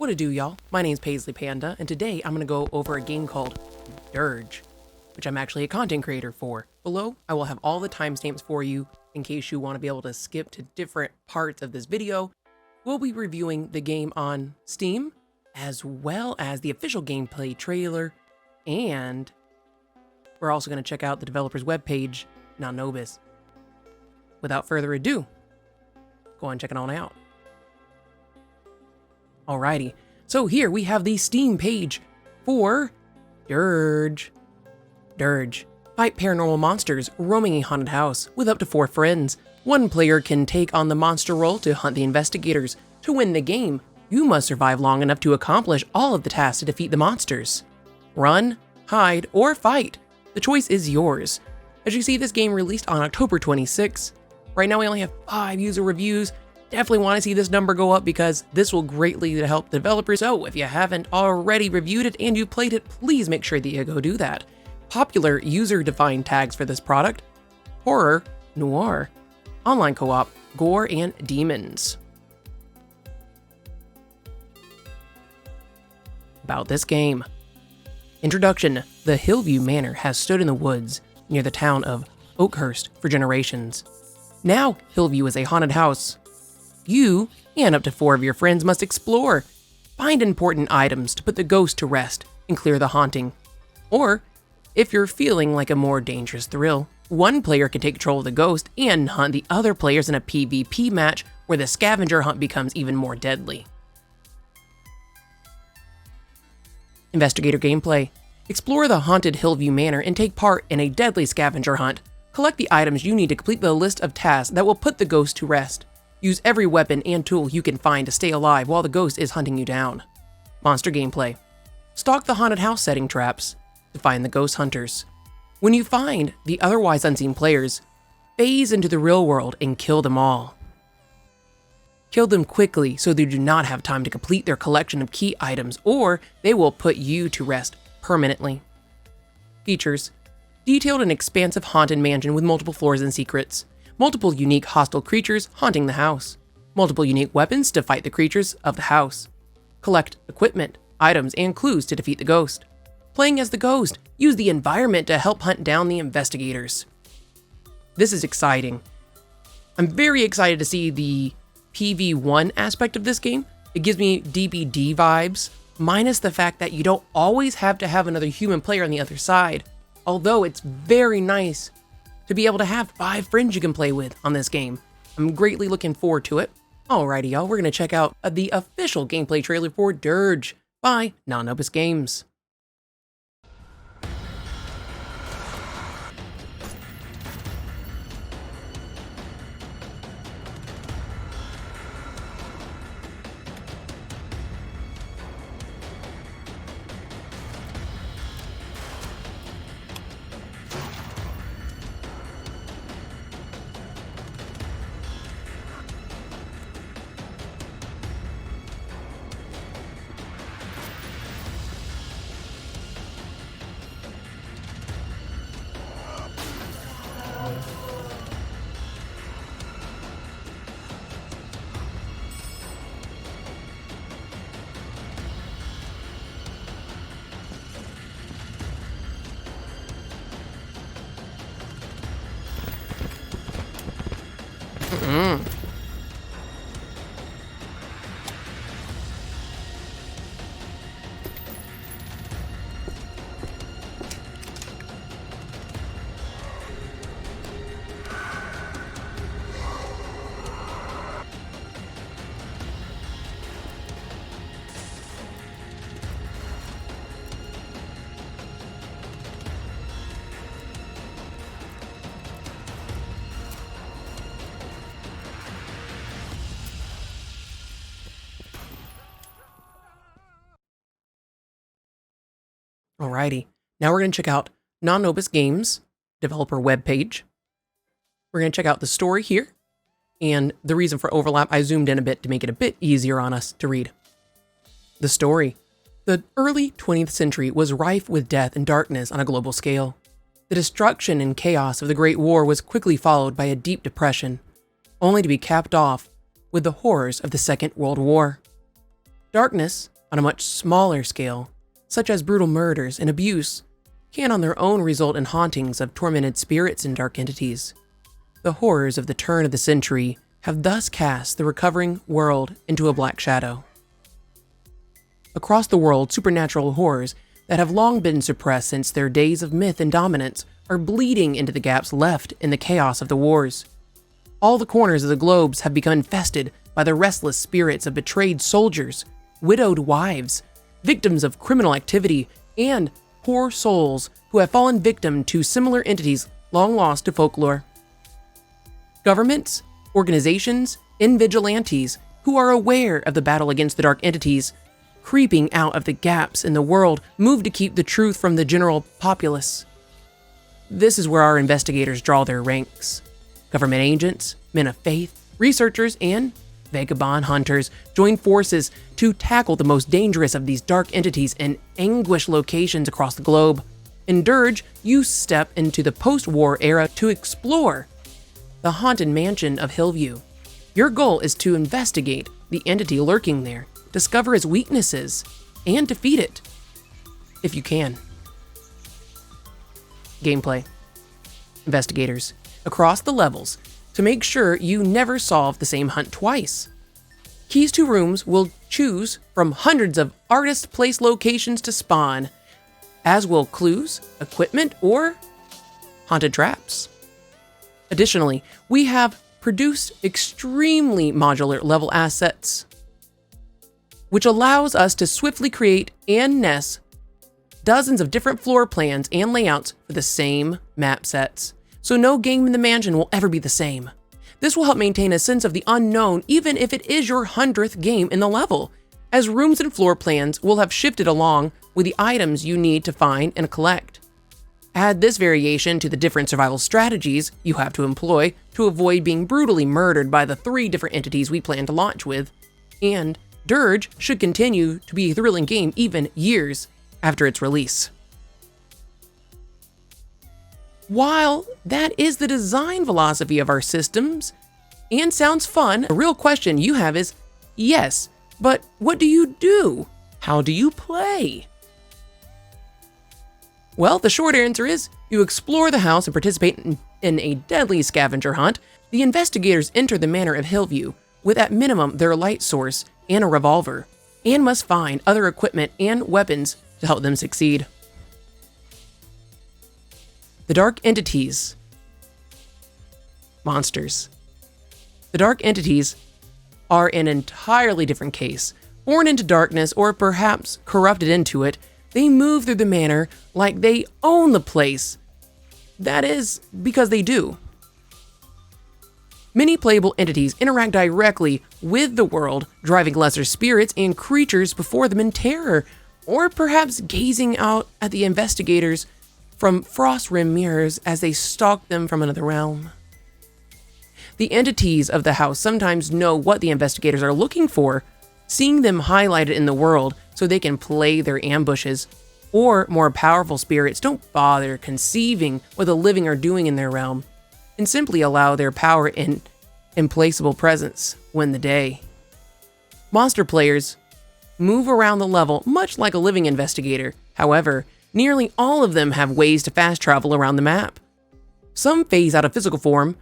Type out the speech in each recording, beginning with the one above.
What it do, y'all? My name's PaisliePanda, and today I'm going to go over a game called Dirge, which I'm actually a content creator for. Below, I will have all the timestamps for you in case you want to be able to skip to different parts of this video. We'll be reviewing the game on Steam, as well as the official gameplay trailer, and we're also going to check out the developer's webpage, Nanobis. Without further ado, go on and check it on out. Alrighty, so here we have the Steam page for Dirge. Dirge. Fight paranormal monsters roaming a haunted house with up to 4 friends. One player can take on the monster role to hunt the investigators. To win the game, you must survive long enough to accomplish all of the tasks to defeat the monsters. Run, hide, or fight. The choice is yours. As you see, this game released on October 26. Right now we only have 5 user reviews. Definitely want to see this number go up because this will greatly help the developers. So if you haven't already reviewed it and you played it, please make sure that you go do that. Popular user-defined tags for this product: horror, noir, online co-op, gore, and demons. About this game. Introduction: the Hillview Manor has stood in the woods near the town of Oakhurst for generations. Now, Hillview is a haunted house. You and up to 4 of your friends must explore, find important items to put the ghost to rest and clear the haunting. Or, if you're feeling like a more dangerous thrill, one player can take control of the ghost and hunt the other players in a PvP match where the scavenger hunt becomes even more deadly. Investigator gameplay. Explore the haunted Hillview Manor and take part in a deadly scavenger hunt. Collect the items you need to complete the list of tasks that will put the ghost to rest. Use every weapon and tool you can find to stay alive while the ghost is hunting you down. Monster gameplay. Stalk the haunted house setting traps to find the ghost hunters. When you find the otherwise unseen players, phase into the real world and kill them all. Kill them quickly so they do not have time to complete their collection of key items, or they will put you to rest permanently. Features: detailed and expansive haunted mansion with multiple floors and secrets. Multiple unique hostile creatures haunting the house. Multiple unique weapons to fight the creatures of the house. Collect equipment, items, and clues to defeat the ghost. Playing as the ghost, use the environment to help hunt down the investigators. This is exciting. I'm very excited to see the PV1 aspect of this game. It gives me DBD vibes, minus the fact that you don't always have to have another human player on the other side. Although it's very nice to be able to have 5 friends you can play with on this game. I'm greatly looking forward to it. Alrighty, y'all, we're going to check out the official gameplay trailer for Dirge by Nanobis Games. Alrighty, now we're going to check out Nanobis Games developer webpage. We're going to check out the story here, and the reason for overlap, I zoomed in a bit to make it a bit easier on us to read. The story. The early 20th century was rife with death and darkness on a global scale. The destruction and chaos of the Great War was quickly followed by a deep depression, only to be capped off with the horrors of the Second World War. Darkness on a much smaller scale, such as brutal murders and abuse, can on their own result in hauntings of tormented spirits and dark entities. The horrors of the turn of the century have thus cast the recovering world into a black shadow. Across the world, supernatural horrors that have long been suppressed since their days of myth and dominance are bleeding into the gaps left in the chaos of the wars. All the corners of the globes have become infested by the restless spirits of betrayed soldiers, widowed wives, victims of criminal activity, and poor souls who have fallen victim to similar entities long lost to folklore. Governments, organizations, and vigilantes who are aware of the battle against the dark entities creeping out of the gaps in the world move to keep the truth from the general populace. This is where our investigators draw their ranks. Government agents, men of faith, researchers, and vagabond hunters join forces to tackle the most dangerous of these dark entities in anguished locations across the globe. In Dirge, you step into the post-war era to explore the haunted mansion of Hillview. Your goal is to investigate the entity lurking there, discover its weaknesses, and defeat it, if you can. Gameplay. Investigators across the levels to make sure you never solve the same hunt twice. Keys to rooms will choose from hundreds of artist place locations to spawn, as will clues, equipment, or haunted traps. Additionally, we have produced extremely modular level assets, which allows us to swiftly create and nest dozens of different floor plans and layouts for the same map sets, so no game in the mansion will ever be the same. This will help maintain a sense of the unknown even if it is your 100th game in the level, as rooms and floor plans will have shifted along with the items you need to find and collect. Add this variation to the different survival strategies you have to employ to avoid being brutally murdered by the 3 different entities we plan to launch with, and Dirge should continue to be a thrilling game even years after its release. While that is the design philosophy of our systems and sounds fun, the real question you have is, yes, but what do you do? How do you play? Well, the short answer is you explore the house and participate in a deadly scavenger hunt. The investigators enter the manor of Hillview with at minimum their light source and a revolver, and must find other equipment and weapons to help them succeed. The dark entities. Monsters. The dark entities are an entirely different case. Born into darkness or perhaps corrupted into it, they move through the manor like they own the place. That is because they do. Many playable entities interact directly with the world, driving lesser spirits and creatures before them in terror, or perhaps gazing out at the investigators from frost-rimmed mirrors as they stalk them from another realm. The entities of the house sometimes know what the investigators are looking for, seeing them highlighted in the world so they can play their ambushes, or more powerful spirits don't bother conceiving what the living are doing in their realm, and simply allow their power and implacable presence win the day. Monster players move around the level much like a living investigator. However, nearly all of them have ways to fast travel around the map. Some phase out of physical form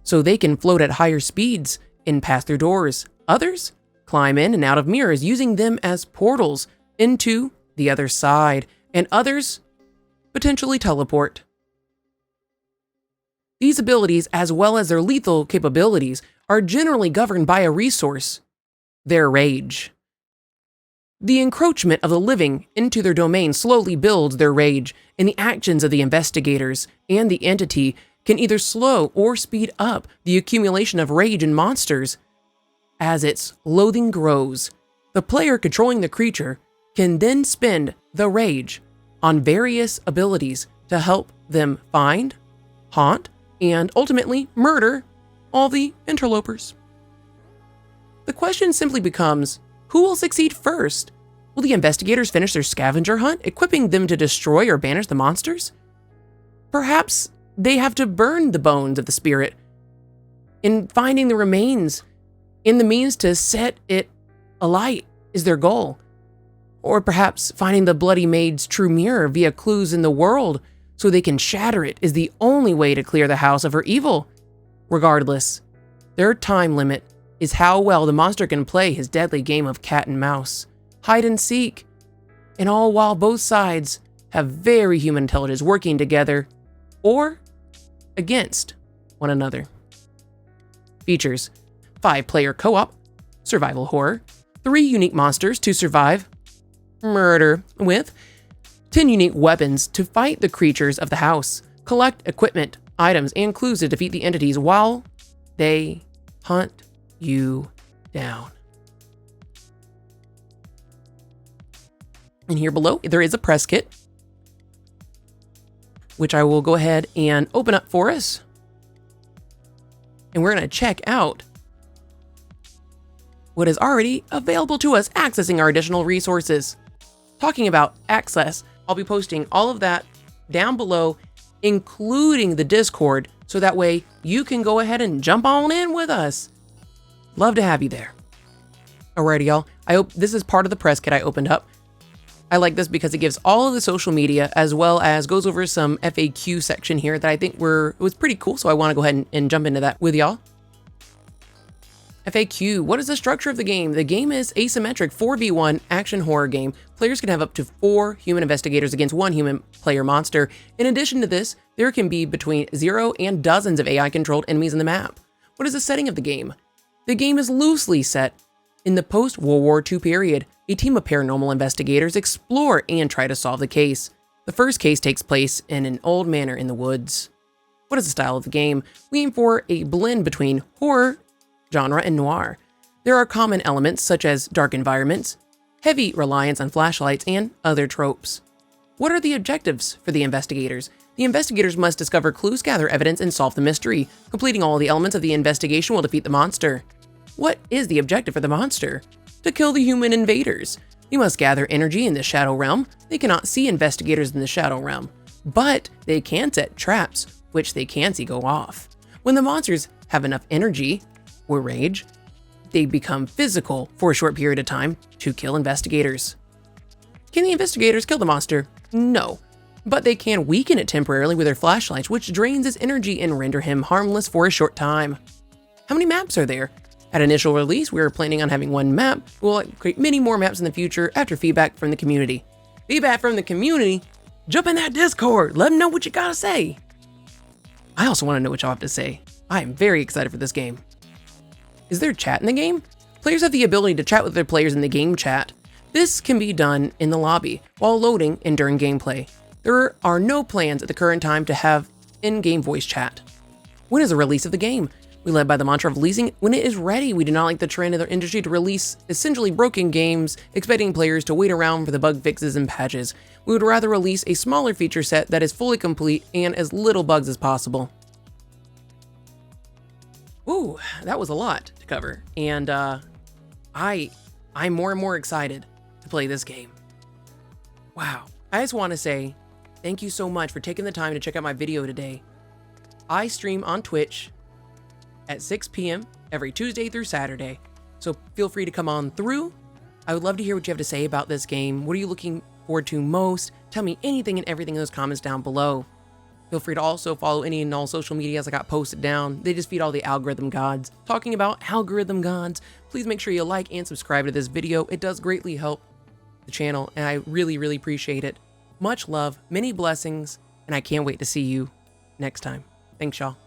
so they can float at higher speeds and pass through doors. Others climb in and out of mirrors using them as portals into the other side, and others potentially teleport. These abilities, as well as their lethal capabilities, are generally governed by a resource: their rage. The encroachment of the living into their domain slowly builds their rage, and the actions of the investigators and the entity can either slow or speed up the accumulation of rage in monsters. As its loathing grows, the player controlling the creature can then spend the rage on various abilities to help them find, haunt, and ultimately murder all the interlopers. The question simply becomes, who will succeed first? Will the investigators finish their scavenger hunt, equipping them to destroy or banish the monsters? Perhaps they have to burn the bones of the spirit, and finding the remains and the means to set it alight is their goal. Or perhaps finding the Bloody Maid's true mirror via clues in the world so they can shatter it is the only way to clear the house of her evil. Regardless, their time limit is how well the monster can play his deadly game of cat and mouse, hide and seek, and all while both sides have very human intelligence working together or against one another. Features: 5-player co-op, survival horror, 3 unique monsters to survive, murder with, 10 unique weapons to fight the creatures of the house, collect equipment, items, and clues to defeat the entities while they hunt you down. And here below, there is a press kit, which I will go ahead and open up for us. And we're going to check out what is already available to us, accessing our additional resources. Talking about access, I'll be posting all of that down below, including the Discord, so that way you can go ahead and jump on in with us. Love to have you there. Alrighty, y'all. I hope this is part of the press kit I opened up. I like this because it gives all of the social media as well as goes over some FAQ section here that I think was pretty cool. So I want to go ahead and jump into that with y'all. FAQ, what is the structure of the game? The game is asymmetric 4v1 action horror game. Players can have up to 4 human investigators against 1 human player monster. In addition to this, there can be between 0 and dozens of AI controlled enemies in the map. What is the setting of the game? The game is loosely set in the post-World War II period. A team of paranormal investigators explore and try to solve the case. The first case takes place in an old manor in the woods. What is the style of the game? We aim for a blend between horror genre and noir. There are common elements such as dark environments, heavy reliance on flashlights, and other tropes. What are the objectives for the investigators? The investigators must discover clues, gather evidence, and solve the mystery. Completing all the elements of the investigation will defeat the monster. What is the objective for the monster? To kill the human invaders. They must gather energy in the Shadow Realm. They cannot see investigators in the Shadow Realm, but they can set traps, which they can see go off. When the monsters have enough energy or rage, they become physical for a short period of time to kill investigators. Can the investigators kill the monster? No, but they can weaken it temporarily with their flashlights, which drains its energy and render him harmless for a short time. How many maps are there? At initial release, we are planning on having 1 map. We'll create many more maps in the future after feedback from the community. Feedback from the community? Jump in that Discord. Let them know what you gotta say. I also want to know what y'all have to say. I am very excited for this game. Is there chat in the game? Players have the ability to chat with their players in the game chat. This can be done in the lobby, while loading and during gameplay. There are no plans at the current time to have in-game voice chat. When is the release of the game? We live by the mantra of releasing when it is ready. We do not like the trend in the industry to release essentially broken games, expecting players to wait around for the bug fixes and patches. We would rather release a smaller feature set that is fully complete and as little bugs as possible. Ooh, that was a lot to cover, and I'm more and more excited to play this game. Wow. I just want to say thank you so much for taking the time to check out my video today. I stream on Twitch at 6 p.m. every Tuesday through Saturday, so feel free to come on through. I would love to hear what you have to say about this game. What are you looking forward to most? Tell me anything and everything in those comments down below. Feel free to also follow any and all social medias I got posted down. They just feed all the algorithm gods. Talking about algorithm gods, please make sure you like and subscribe to this video. It does greatly help the channel, and I really, really appreciate it. Much love, many blessings, and I can't wait to see you next time. Thanks, y'all.